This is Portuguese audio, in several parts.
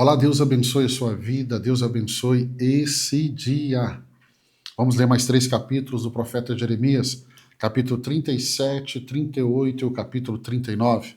Olá, Deus abençoe a sua vida, Deus abençoe esse dia. Vamos ler mais 3 capítulos do profeta Jeremias, capítulo 37, 38 e o capítulo 39.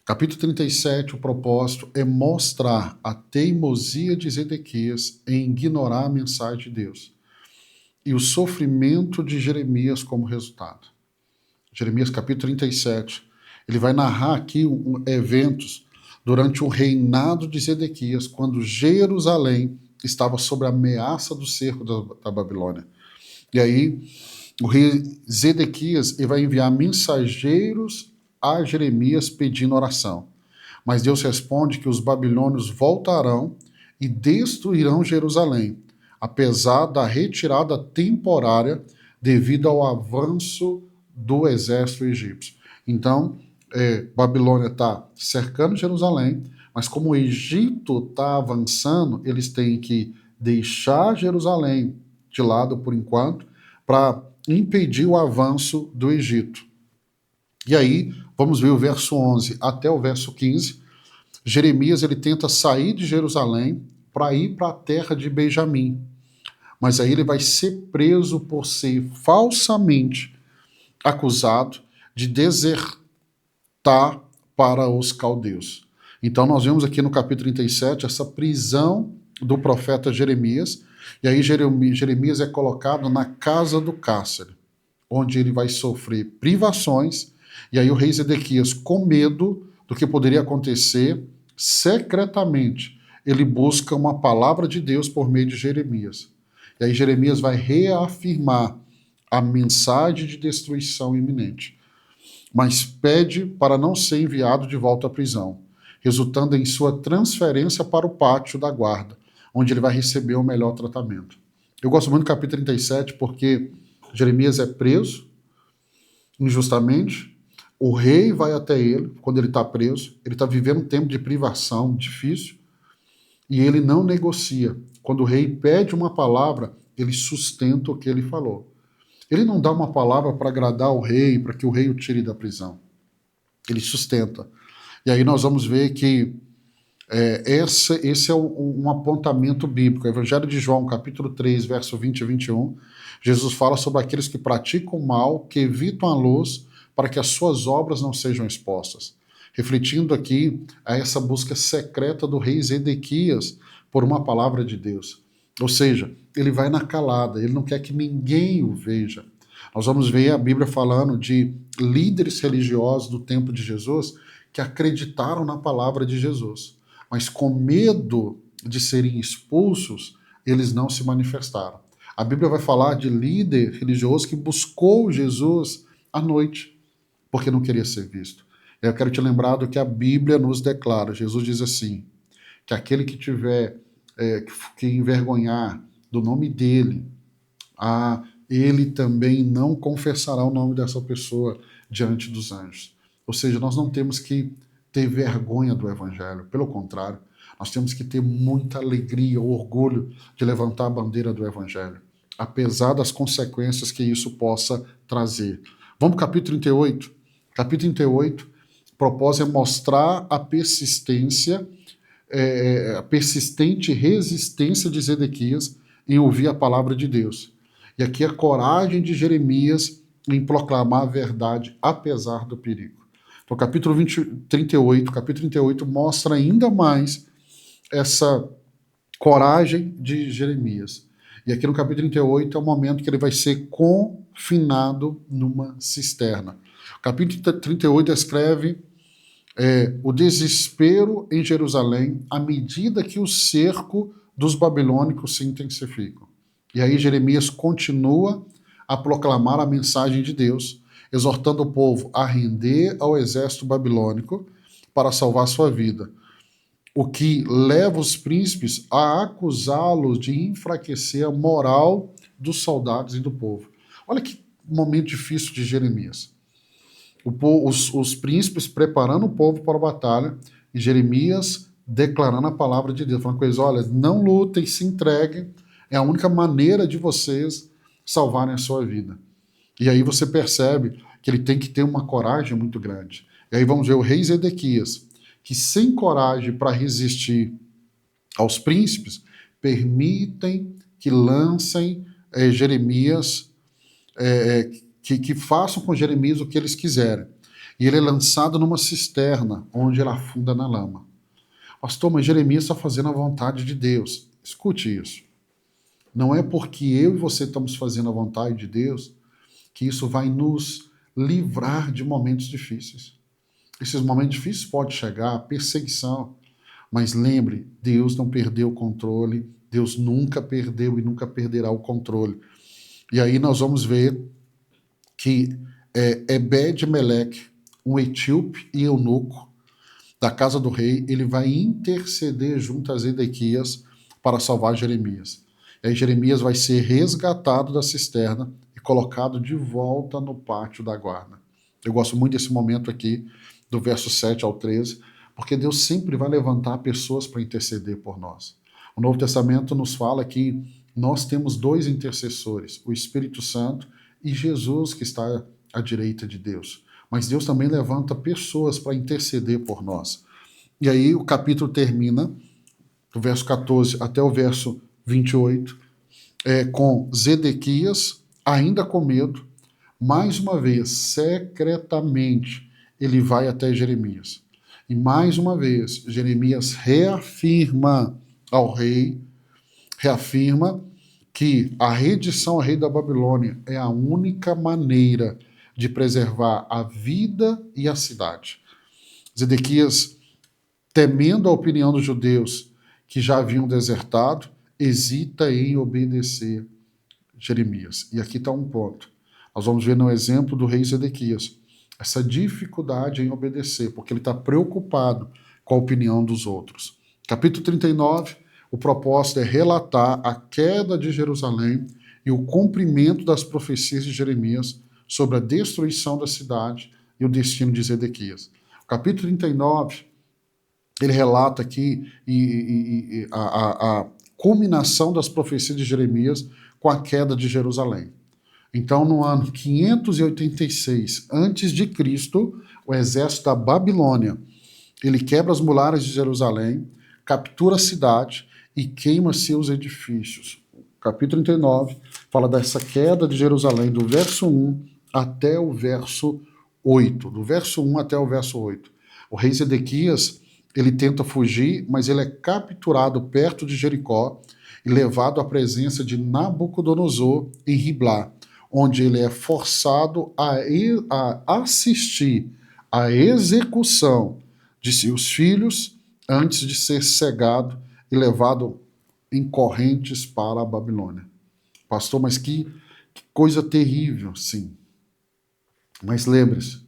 Capítulo 37, o propósito é mostrar a teimosia de Zedequias em ignorar a mensagem de Deus e o sofrimento de Jeremias como resultado. Jeremias capítulo 37, ele vai narrar aqui eventos durante o reinado de Zedequias, quando Jerusalém estava sob a ameaça do cerco da Babilônia. E aí, o rei Zedequias ele vai enviar mensageiros a Jeremias pedindo oração. Mas Deus responde que os babilônios voltarão e destruirão Jerusalém, apesar da retirada temporária devido ao avanço do exército egípcio. Então, Babilônia está cercando Jerusalém, mas como o Egito está avançando, eles têm que deixar Jerusalém de lado por enquanto para impedir o avanço do Egito. E aí, vamos ver o verso 11 até o verso 15. Jeremias ele tenta sair de Jerusalém para ir para a terra de Benjamim. Mas aí ele vai ser preso por ser falsamente acusado de desertar para os caldeus. Então nós vemos aqui no capítulo 37 essa prisão do profeta Jeremias, e aí Jeremias é colocado na casa do cárcere, onde ele vai sofrer privações, e aí o rei Zedequias, com medo do que poderia acontecer, secretamente, ele busca uma palavra de Deus por meio de Jeremias. E aí Jeremias vai reafirmar a mensagem de destruição iminente, mas pede para não ser enviado de volta à prisão, resultando em sua transferência para o pátio da guarda, onde ele vai receber o melhor tratamento. Eu gosto muito do capítulo 37 porque Jeremias é preso injustamente, o rei vai até ele quando ele está preso, ele está vivendo um tempo de privação difícil, e ele não negocia. Quando o rei pede uma palavra, ele sustenta o que ele falou. Ele não dá uma palavra para agradar o rei, para que o rei o tire da prisão. Ele sustenta. E aí nós vamos ver que esse é um apontamento bíblico. O Evangelho de João, capítulo 3, verso 20 e 21, Jesus fala sobre aqueles que praticam o mal, que evitam a luz, para que as suas obras não sejam expostas. Refletindo aqui a essa busca secreta do rei Zedequias por uma palavra de Deus. Ou seja, ele vai na calada, ele não quer que ninguém o veja. Nós vamos ver a Bíblia falando de líderes religiosos do tempo de Jesus que acreditaram na palavra de Jesus, mas com medo de serem expulsos, eles não se manifestaram. A Bíblia vai falar de líder religioso que buscou Jesus à noite, porque não queria ser visto. Eu quero te lembrar do que a Bíblia nos declara. Jesus diz assim, que aquele que tiver que envergonhar do nome dele, ele também não confessará o nome dessa pessoa diante dos anjos. Ou seja, nós não temos que ter vergonha do evangelho, pelo contrário, nós temos que ter muita alegria, orgulho de levantar a bandeira do evangelho, apesar das consequências que isso possa trazer. Vamos para o capítulo 38. Capítulo 38, o propósito é mostrar a persistência, a persistente resistência de Zedequias em ouvir a palavra de Deus. E aqui a coragem de Jeremias em proclamar a verdade, apesar do perigo. Então, capítulo 38 mostra ainda mais essa coragem de Jeremias. E aqui no capítulo 38 é o momento que ele vai ser confinado numa cisterna. O capítulo 38 descreve o desespero em Jerusalém à medida que o cerco dos babilônicos se intensifica. E aí Jeremias continua a proclamar a mensagem de Deus, exortando o povo a render ao exército babilônico para salvar sua vida, o que leva os príncipes a acusá-los de enfraquecer a moral dos soldados e do povo. Olha que momento difícil de Jeremias. Os príncipes preparando o povo para a batalha e Jeremias declarando a palavra de Deus, falando com eles, olha, não lutem, se entreguem, é a única maneira de vocês salvarem a sua vida. E aí você percebe que ele tem que ter uma coragem muito grande. E aí vamos ver o rei Zedequias, que sem coragem para resistir aos príncipes, permitem que lancem Jeremias, que façam com Jeremias o que eles quiserem. E ele é lançado numa cisterna, onde ele afunda na lama. Pastor, mas Jeremias está fazendo a vontade de Deus. Escute isso. Não é porque eu e você estamos fazendo a vontade de Deus que isso vai nos livrar de momentos difíceis. Esses momentos difíceis podem chegar, perseguição, mas lembre, Deus não perdeu o controle, Deus nunca perdeu e nunca perderá o controle. E aí nós vamos ver que Ebed-Meleque, um etíope e eunuco da casa do rei, ele vai interceder junto a Zedequias para salvar Jeremias. E aí Jeremias vai ser resgatado da cisterna e colocado de volta no pátio da guarda. Eu gosto muito desse momento aqui, do verso 7 ao 13, porque Deus sempre vai levantar pessoas para interceder por nós. O Novo Testamento nos fala que nós temos dois intercessores, o Espírito Santo e Jesus, que está à direita de Deus. Mas Deus também levanta pessoas para interceder por nós. E aí o capítulo termina, do verso 14 até o verso 28, com Zedequias, ainda com medo, mais uma vez, secretamente, ele vai até Jeremias. E mais uma vez, Jeremias reafirma ao rei, reafirma que a redição ao rei da Babilônia é a única maneira de preservar a vida e a cidade. Zedequias, temendo a opinião dos judeus que já haviam desertado, hesita em obedecer Jeremias. E aqui está um ponto. Nós vamos ver no exemplo do rei Zedequias essa dificuldade em obedecer, porque ele está preocupado com a opinião dos outros. Capítulo 39, o propósito é relatar a queda de Jerusalém e o cumprimento das profecias de Jeremias sobre a destruição da cidade e o destino de Zedequias. O capítulo 39, ele relata aqui a culminação das profecias de Jeremias com a queda de Jerusalém. Então, no ano 586 a.C., o exército da Babilônia, ele quebra as muralhas de Jerusalém, captura a cidade e queima seus edifícios. O capítulo 39 fala dessa queda de Jerusalém, do verso 1 até o verso 8. Do verso 1 até o verso 8. O rei Zedequias, ele tenta fugir, mas ele é capturado perto de Jericó e levado à presença de Nabucodonosor em Riblá, onde ele é forçado a assistir à execução de seus filhos antes de ser cegado e levado em correntes para a Babilônia. Pastor, mas que coisa terrível, sim. Mas lembre-se,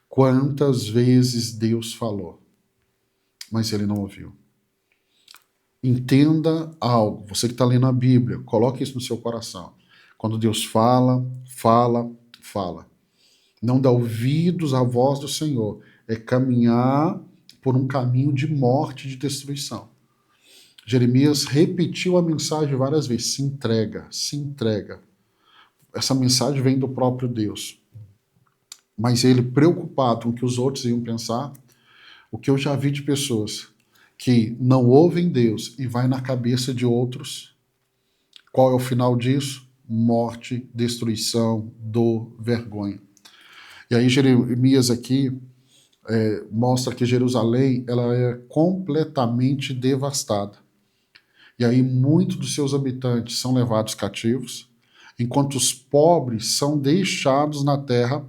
quantas vezes Deus falou, mas ele não ouviu. Entenda algo, você que está lendo a Bíblia, coloque isso no seu coração. Quando Deus fala, fala, fala. Não dá ouvidos à voz do Senhor. É caminhar por um caminho de morte, de destruição. Jeremias repetiu a mensagem várias vezes. Se entrega, se entrega. Essa mensagem vem do próprio Deus. Mas ele, preocupado com o que os outros iam pensar, o que eu já vi de pessoas que não ouvem Deus e vai na cabeça de outros, qual é o final disso? Morte, destruição, dor, vergonha. E aí Jeremias aqui mostra que Jerusalém ela é completamente devastada. E aí muitos dos seus habitantes são levados cativos, enquanto os pobres são deixados na terra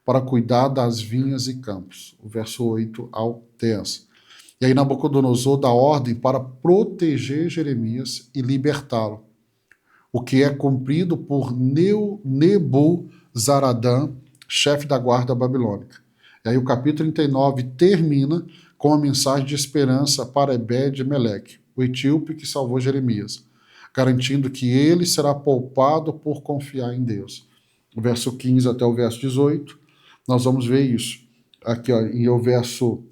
para cuidar das vinhas e campos. O verso 8 ao 10. E aí Nabucodonosor dá ordem para proteger Jeremias e libertá-lo, o que é cumprido por Nebuzaradã, chefe da guarda babilônica. E aí o capítulo 39 termina com a mensagem de esperança para Ebed-Meleque, o etíope que salvou Jeremias, garantindo que ele será poupado por confiar em Deus. O verso 15 até o verso 18, nós vamos ver isso. Aqui, ó, e o verso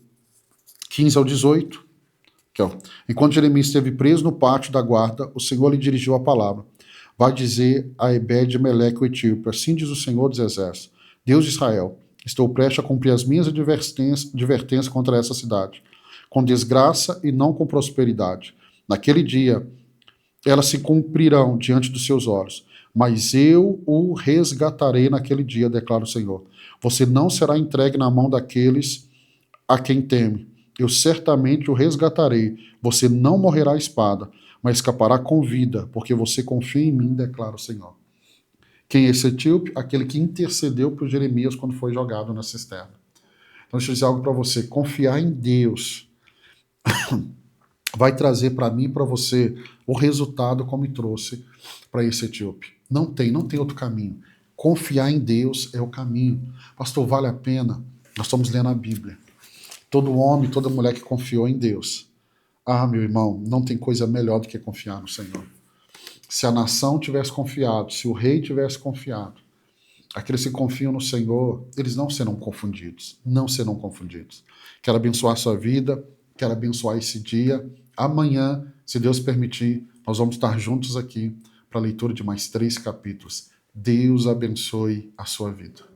15 ao 18. Aqui, ó. Enquanto Jeremias esteve preso no pátio da guarda, o Senhor lhe dirigiu a palavra. Vai dizer a Ebed-Meleque o etíope, assim diz o Senhor dos Exércitos, Deus de Israel, estou prestes a cumprir as minhas advertências contra essa cidade, com desgraça e não com prosperidade. Naquele dia, elas se cumprirão diante dos seus olhos, mas eu o resgatarei naquele dia, declara o Senhor. Você não será entregue na mão daqueles a quem teme. Eu certamente o resgatarei. Você não morrerá à espada, mas escapará com vida, porque você confia em mim, declara o Senhor. Quem é esse etíope? Aquele que intercedeu por Jeremias quando foi jogado na cisterna. Então, deixa eu dizer algo para você. Confiar em Deus vai trazer para mim e para você o resultado como trouxe para esse etíope. Não tem outro caminho. Confiar em Deus é o caminho. Pastor, vale a pena? Nós estamos lendo a Bíblia. Todo homem, toda mulher que confiou em Deus. Ah, meu irmão, não tem coisa melhor do que confiar no Senhor. Se a nação tivesse confiado, se o rei tivesse confiado, aqueles que confiam no Senhor, eles não serão confundidos. Não serão confundidos. Quero abençoar a sua vida, quero abençoar esse dia. Amanhã, se Deus permitir, nós vamos estar juntos aqui para a leitura de mais 3 capítulos. Deus abençoe a sua vida.